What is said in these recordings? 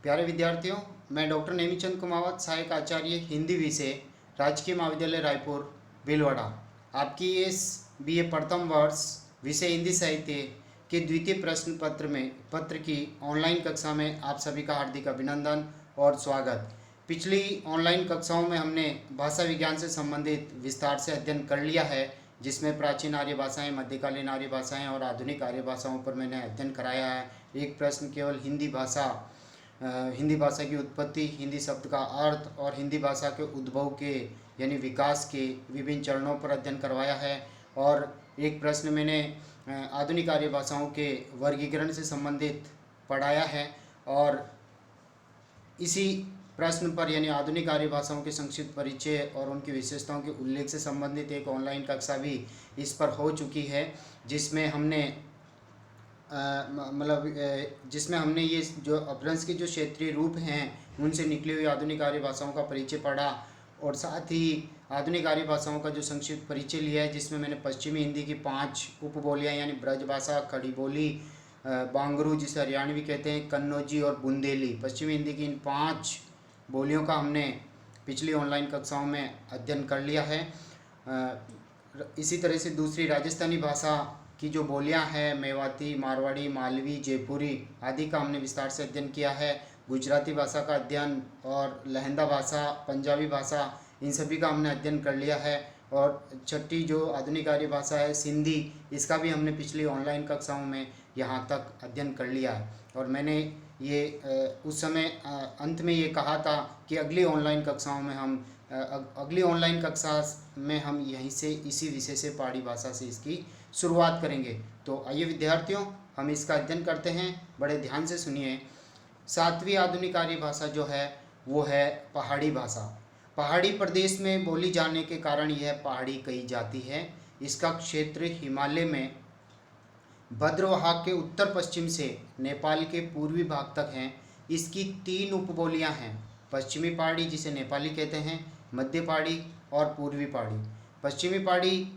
प्यारे विद्यार्थियों, मैं डॉक्टर नेमीचंद कुमावत, सहायक आचार्य हिंदी विषय, राजकीय महाविद्यालय रायपुर भीलवाड़ा, आपकी इस बीए प्रथम वर्ष विषय हिंदी साहित्य के द्वितीय प्रश्न पत्र की ऑनलाइन कक्षा में आप सभी का हार्दिक अभिनंदन और स्वागत। पिछली ऑनलाइन कक्षाओं में हमने भाषा विज्ञान से संबंधित विस्तार से अध्ययन कर लिया है, जिसमें प्राचीन आर्य भाषाएं, मध्यकालीन आर्य भाषाएं और आधुनिक आर्य भाषाओं पर मैंने अध्ययन कराया है। एक प्रश्न केवल हिंदी भाषा की उत्पत्ति, हिंदी शब्द का अर्थ और हिंदी भाषा के उद्भव के यानी विकास के विभिन्न चरणों पर अध्ययन करवाया है। और एक प्रश्न मैंने आधुनिक आर्य भाषाओं के वर्गीकरण से संबंधित पढ़ाया है। और इसी प्रश्न पर यानी आधुनिक आर्य भाषाओं के संक्षिप्त परिचय और उनकी विशेषताओं के उल्लेख से संबंधित एक ऑनलाइन कक्षा भी इस पर हो चुकी है, जिसमें हमने जिसमें हमने ये जो अपभ्रंश के जो क्षेत्रीय रूप हैं उनसे निकली हुई आधुनिक आर्य भाषाओं का परिचय पढ़ा, और साथ ही आधुनिक आर्य भाषाओं का जो संक्षिप्त परिचय लिया है, जिसमें मैंने पश्चिमी हिंदी की 5 उपबोलियाँ यानी ब्रज भाषा, खड़ी बोली, बांगरू जिसे हरियाणवी कहते हैं, कन्नौजी और बुंदेली, पश्चिमी हिंदी की इन 5 बोलियों का हमने पिछली ऑनलाइन कक्षाओं में अध्ययन कर लिया है। इसी तरह से दूसरी राजस्थानी भाषा की जो बोलियां हैं, मेवाती, मारवाड़ी, मालवी, जयपुरी आदि का हमने विस्तार से अध्ययन किया है। गुजराती भाषा का अध्ययन और लहंदा भाषा, पंजाबी भाषा, इन सभी का हमने अध्ययन कर लिया है। और छठी जो आधुनिक आर्य भाषा है, सिंधी, इसका भी हमने पिछली ऑनलाइन कक्षाओं में यहाँ तक अध्ययन कर लिया है। और मैंने ये उस समय अंत में ये कहा था कि अगली ऑनलाइन कक्षा में हम यहीं से इसी विषय से पहाड़ी भाषा से इसकी शुरुआत करेंगे। तो आइए विद्यार्थियों, हम इसका अध्ययन करते हैं। बड़े ध्यान से सुनिए। 7वीं आधुनिक आर्य भाषा जो है वो है पहाड़ी भाषा। पहाड़ी प्रदेश में बोली जाने के कारण यह पहाड़ी कही जाती है। इसका क्षेत्र हिमालय में भद्रवाह के उत्तर पश्चिम से नेपाल के पूर्वी भाग तक हैं। इसकी 3 उपबोलियां हैं: पश्चिमी पहाड़ी जिसे नेपाली कहते हैं, मध्य पहाड़ी और पूर्वी पहाड़ी। पश्चिमी पहाड़ी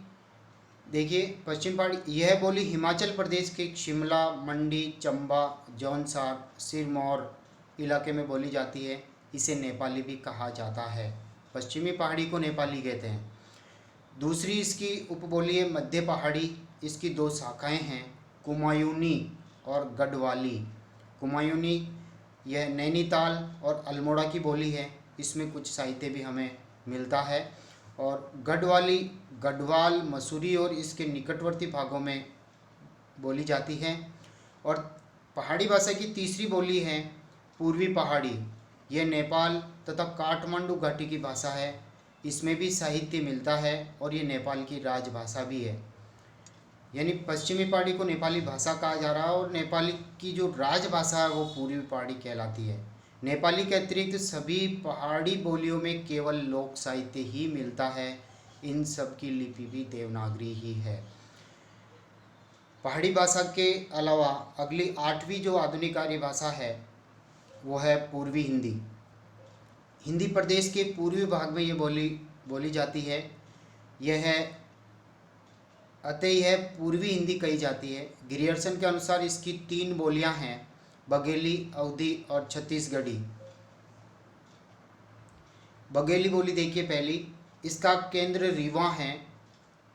देखिए, पश्चिम पहाड़ी यह बोली हिमाचल प्रदेश के शिमला, मंडी, चंबा, जौनसार, सिरमौर इलाके में बोली जाती है। इसे नेपाली भी कहा जाता है। पश्चिमी पहाड़ी को नेपाली कहते हैं। दूसरी इसकी उपबोली है मध्य पहाड़ी। इसकी 2 शाखाएं हैं, कुमायूनी और गढ़वाली। कुमायूनी यह नैनीताल और अल्मोड़ा की बोली है। इसमें कुछ साहित्य भी हमें मिलता है। और गढ़वाली गढ़वाल, मसूरी और इसके निकटवर्ती भागों में बोली जाती है। और पहाड़ी भाषा की तीसरी बोली है पूर्वी पहाड़ी। यह नेपाल तथा काठमांडू घाटी की भाषा है। इसमें भी साहित्य मिलता है और ये नेपाल की राजभाषा भी है। यानी पश्चिमी पहाड़ी को नेपाली भाषा कहा जा रहा है और नेपाली की जो राजभाषा है वो पूर्वी पहाड़ी कहलाती है। नेपाली के अतिरिक्त सभी पहाड़ी बोलियों में केवल लोक साहित्य ही मिलता है। इन सब की लिपि भी देवनागरी ही है। पहाड़ी भाषा के अलावा अगली 8वीं जो आधुनिक आर्य भाषा है वो है पूर्वी हिंदी। हिंदी प्रदेश के पूर्वी भाग में ये बोली जाती है। अतः यह पूर्वी हिंदी कही जाती है। ग्रियर्सन के अनुसार इसकी 3 बोलियां हैं, बघेली, अवधी और छत्तीसगढ़ी। बघेली बोली देखिए पहली, इसका केंद्र रीवा है।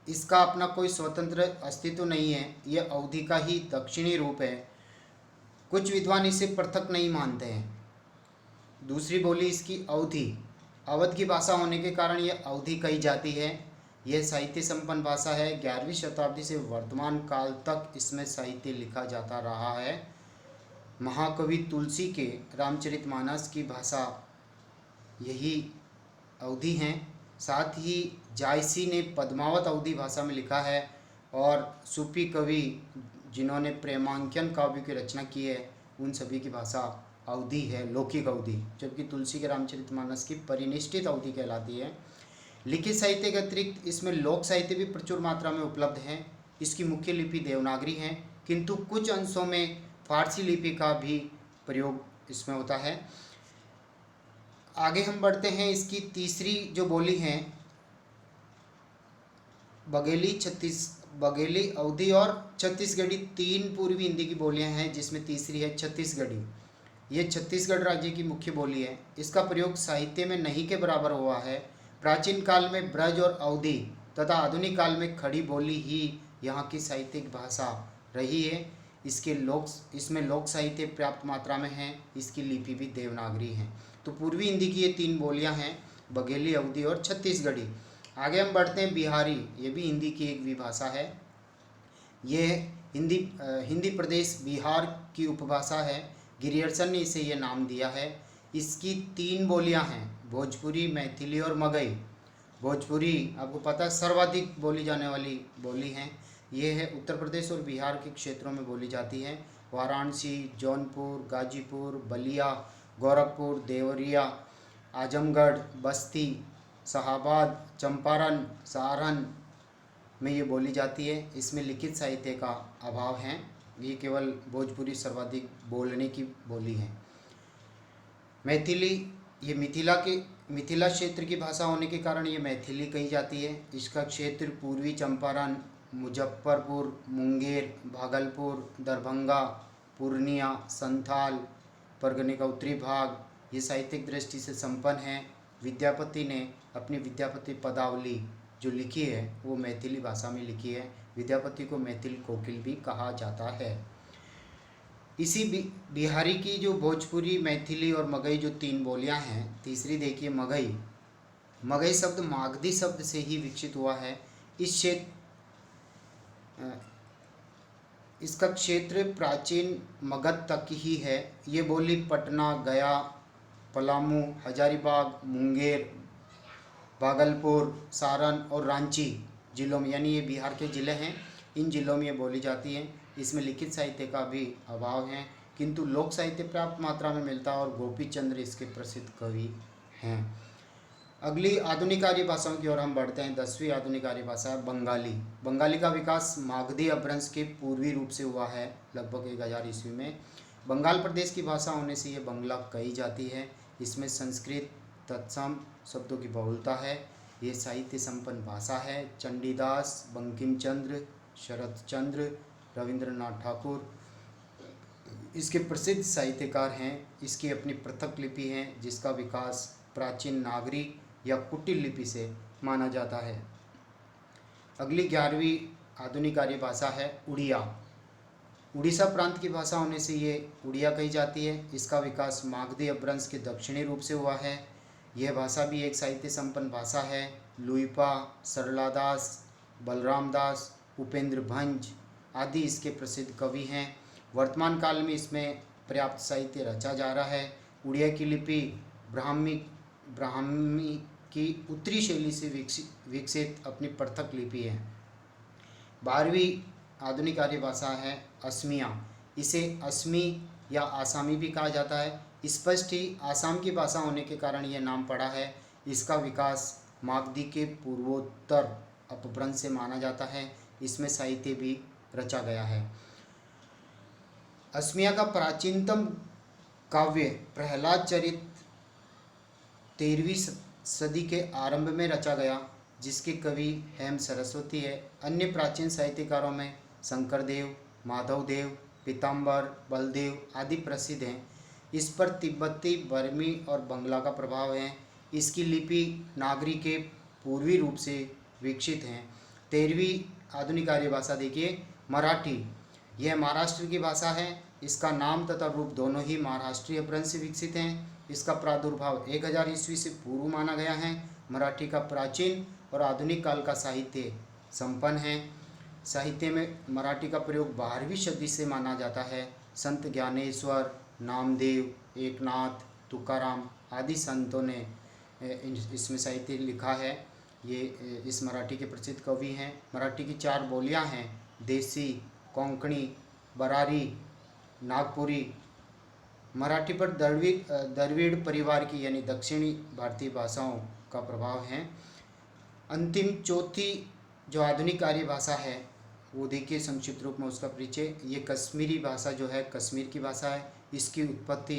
इसका अपना कोई स्वतंत्र अस्तित्व नहीं है। यह अवधी का ही दक्षिणी रूप है। कुछ विद्वान इसे पृथक नहीं मानते हैं। दूसरी बोली इसकी अवधी, अवध की भाषा होने के कारण यह अवधी कही जाती है। यह साहित्य संपन्न भाषा है। 11वीं शताब्दी से वर्तमान काल तक इसमें साहित्य लिखा जाता रहा है। महाकवि तुलसी के रामचरितमानस की भाषा यही अवधी हैं। साथ ही जायसी ने पद्मावत अवधी भाषा में लिखा है। और सूफी कवि जिन्होंने प्रेमांकन काव्य की रचना की है उन सभी की भाषा अवधी है, लौकिक अवधी, जबकि तुलसी के रामचरितमानस की परिनिष्ठित अवधी कहलाती है। लिखित साहित्य के अतिरिक्त इसमें लोक साहित्य भी प्रचुर मात्रा में उपलब्ध है। इसकी मुख्य लिपि देवनागरी है, किंतु कुछ अंशों में फारसी लिपि का भी प्रयोग इसमें होता है। आगे हम बढ़ते हैं। इसकी तीसरी जो बोली है बघेली, अवधी और छत्तीसगढ़ी, 3 पूर्वी हिंदी की बोलियां हैं, जिसमें तीसरी है छत्तीसगढ़ी। ये छत्तीसगढ़ राज्य की मुख्य बोली है। इसका प्रयोग साहित्य में नहीं के बराबर हुआ है। प्राचीन काल में ब्रज और अवधी तथा आधुनिक काल में खड़ी बोली ही यहाँ की साहित्यिक भाषा रही है। इसमें लोक साहित्य पर्याप्त मात्रा में है। इसकी लिपि भी देवनागरी है। तो पूर्वी हिंदी की ये 3 बोलियां हैं, बघेली, अवधी और छत्तीसगढ़ी। आगे हम बढ़ते हैं बिहारी। ये भी हिंदी की एक विभाषा है। ये हिंदी प्रदेश बिहार की उपभाषा है। गिरियर्सन ने इसे ये नाम दिया है। इसकी 3 बोलियां हैं, भोजपुरी, मैथिली और मगही। भोजपुरी आपको पता है सर्वाधिक बोली जाने वाली बोली है। ये है उत्तर प्रदेश और बिहार के क्षेत्रों में बोली जाती है। वाराणसी, जौनपुर, गाजीपुर, बलिया, गोरखपुर, देवरिया, आजमगढ़, बस्ती, शाहाबाद, चंपारण, सारण में ये बोली जाती है। इसमें लिखित साहित्य का अभाव है। ये केवल भोजपुरी सर्वाधिक बोलने की बोली है। मैथिली, ये मिथिला क्षेत्र की भाषा होने के कारण ये मैथिली कही जाती है। इसका क्षेत्र पूर्वी चंपारण, मुजफ्फरपुर, मुंगेर, भागलपुर, दरभंगा, पूर्णिया, संथाल परगने का उत्तरी भाग ये साहित्यिक दृष्टि से संपन्न है। विद्यापति ने अपनी विद्यापति पदावली जो लिखी है वो मैथिली भाषा में लिखी है। विद्यापति को मैथिल कोकिल भी कहा जाता है। इसी बिहारी की जो भोजपुरी, मैथिली और मगही जो 3 बोलियां हैं, तीसरी देखिए मगही। मगही शब्द मागधी शब्द से ही विकसित हुआ है। इसका क्षेत्र प्राचीन मगध तक ही है। ये बोली पटना, गया, पलामू, हजारीबाग, मुंगेर, भागलपुर, सारण और रांची जिलों में, यानी ये बिहार के ज़िले हैं, इन जिलों में ये बोली जाती है। इसमें लिखित साहित्य का भी अभाव है, किंतु लोक साहित्य पर्याप्त मात्रा में मिलता है और गोपी चंद्र इसके प्रसिद्ध कवि हैं। अगली आधुनिक आर्य भाषाओं की ओर हम बढ़ते हैं। 10वीं आधुनिक आर्य भाषा है बंगाली। बंगाली का विकास मागधी अपभ्रंश के पूर्वी रूप से हुआ है, लगभग 1000 ईस्वी में। बंगाल प्रदेश की भाषा होने से ये बंगला कही जाती है। इसमें संस्कृत तत्सम शब्दों की बहुलता है। ये साहित्य संपन्न भाषा है। चंडीदास, बंकिम चंद्र, शरद चंद्र, रविंद्रनाथ ठाकुर इसके प्रसिद्ध साहित्यकार हैं। इसकी अपनी पृथक लिपि है जिसका विकास प्राचीन नागरी या कुटिल लिपि से माना जाता है। अगली 11वीं आधुनिक आर्य भाषा है उड़िया। उड़ीसा प्रांत की भाषा होने से ये उड़िया कही जाती है। इसका विकास मागधी अपभ्रंश के दक्षिणी रूप से हुआ है। यह भाषा भी एक साहित्य संपन्न भाषा है। लुइपा, सरला दास, बलराम दास, उपेंद्र भंज आदि इसके प्रसिद्ध कवि हैं। वर्तमान काल में इसमें पर्याप्त साहित्य रचा जा रहा है। उड़िया की लिपि ब्राह्मी की उत्तरी शैली से विकसित अपनी पृथक लिपि है। 12वीं आधुनिक आर्य भाषा है असमिया। इसे असमी या आसामी भी कहा जाता है। स्पष्ट ही आसाम की भाषा होने के कारण यह नाम पड़ा है। इसका विकास मागधी के पूर्वोत्तर अपभ्रंश से माना जाता है। इसमें साहित्य भी रचा गया है। असमिया का प्राचीनतम काव्य प्रहलाद चरित 13वीं सदी के आरंभ में रचा गया, जिसके कवि हेम सरस्वती है। अन्य प्राचीन साहित्यकारों में शंकरदेव, माधवदेव, पीताम्बर, बलदेव आदि प्रसिद्ध हैं। इस पर तिब्बती, बर्मी और बंगला का प्रभाव है। इसकी लिपि नागरी के पूर्वी रूप से विकसित हैं। 13वीं आधुनिक आर्य भाषा देखिए मराठी। यह महाराष्ट्र की भाषा है। इसका नाम तथा रूप दोनों ही महाराष्ट्रीय अपभ्रंश से विकसित हैं। इसका प्रादुर्भाव 1000 ईस्वी से पूर्व माना गया है। मराठी का प्राचीन और आधुनिक काल का साहित्य संपन्न है। साहित्य में मराठी का प्रयोग 12वीं सदी से माना जाता है। संत ज्ञानेश्वर, नामदेव, एकनाथ, तुकाराम आदि संतों ने इसमें साहित्य लिखा है। ये इस मराठी के प्रसिद्ध कवि हैं। मराठी की 4 बोलियां हैं, देसी, कोंकणी, बरारी, नागपुरी। मराठी पर द्रविड़ परिवार की यानी दक्षिणी भारतीय भाषाओं का प्रभाव है। अंतिम चौथी जो आधुनिक आर्य भाषा है वो देखिए संक्षिप्त रूप में उसका परिचय। ये कश्मीरी भाषा जो है कश्मीर की भाषा है। इसकी उत्पत्ति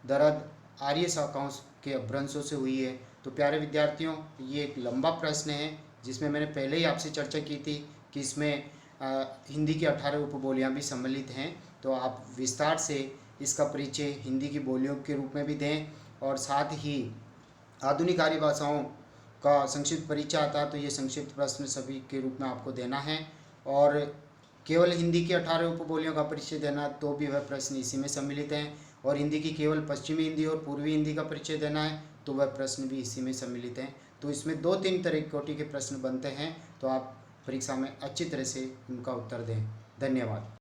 दरद आर्य शाखाओं के अपभ्रंशों से हुई है। तो प्यारे विद्यार्थियों, ये एक लंबा प्रश्न है जिसमें मैंने पहले ही आपसे चर्चा की थी कि इसमें हिंदी की 18 उपबोलियाँ भी सम्मिलित हैं। तो आप विस्तार से इसका परिचय हिंदी की बोलियों के रूप में भी दें, और साथ ही आधुनिक आर्य भाषाओं का संक्षिप्त परिचय आता है तो ये संक्षिप्त प्रश्न सभी के रूप में आपको देना है। और केवल हिंदी की 18 उपबोलियों का परिचय देना तो भी वह प्रश्न इसी में सम्मिलित हैं, और हिंदी की केवल पश्चिमी हिंदी और पूर्वी हिंदी का परिचय देना है तो वह प्रश्न भी इसी में सम्मिलित हैं। तो इसमें 2-3 तरह कोटि के प्रश्न बनते हैं, तो आप परीक्षा में अच्छी तरह से उनका उत्तर दें। धन्यवाद।